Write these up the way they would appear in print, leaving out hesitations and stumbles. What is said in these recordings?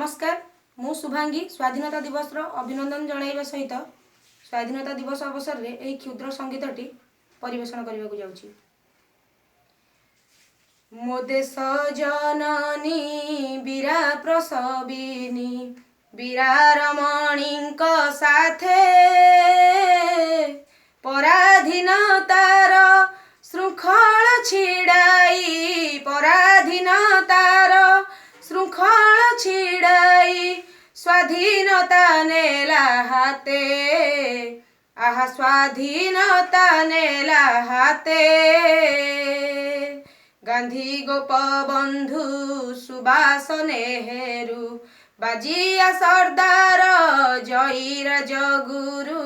नमस्कार मु शुभांगी स्वाधीनता दिवस अभिनंदन जणाइबा सहित स्वाधीनता दिवस अवसर में यह क्षुद्र संगीतटी परिवेषण करने को जाऊँगी। मो देश जननी वीरा प्रसविनी वीरा रमणी साथे पराधीनतार श्रृंखल छिड़ाई पराधीनतार श्रृंखल छिड़ाई स्वाधीनता नेला हाते आहा स्वाधीनता नेला हाते गांधी गोपबंधु सुभाष नेहरू बाजिया सरदार जयी राजगुरु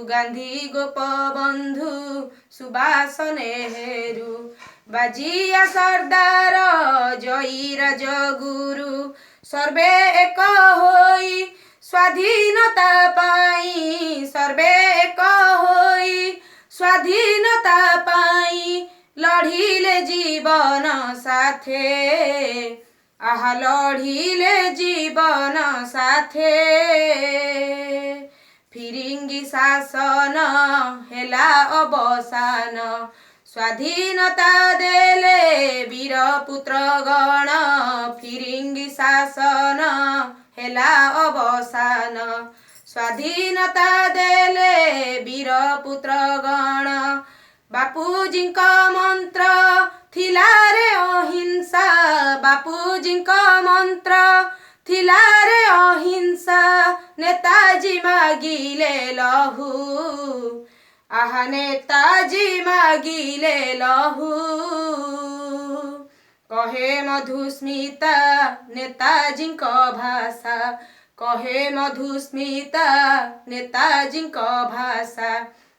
गांधी गोपबंधु सुभाष नेहरू बाजिया सरदार जयी राजगुरु सर्वे एक होई स्वाधीनता पाई सर्वे एक होई स्वाधीनता पाई लढ़िले जीवन साथे आहा लढ़िले जीवन साथे फिरिंगी शासन हेला अवसान स्वाधीनता देले वीर पुत्र गण फिरिंगी शासन हेला अवसान स्वाधीनता देले वीर पुत्र गण बापूजी मंत्र थिला रे अहिंसा बापूजी मंत्र थिला रे अहिंसा नेताजी मागिले लहू आहा नेताजी मागिले लहू कहे मधुस्मिता नेताजी भाषा कहे मधुस्मिता नेताजी भाषा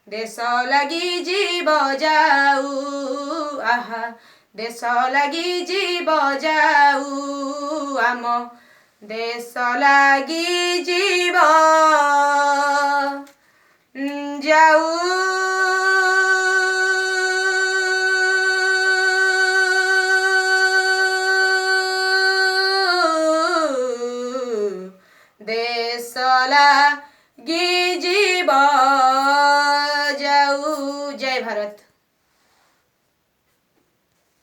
देश लगी जीव जाऊ आहा देश लगी जीव जाऊ आम देश लगी जीव जाऊ देश लगी जीव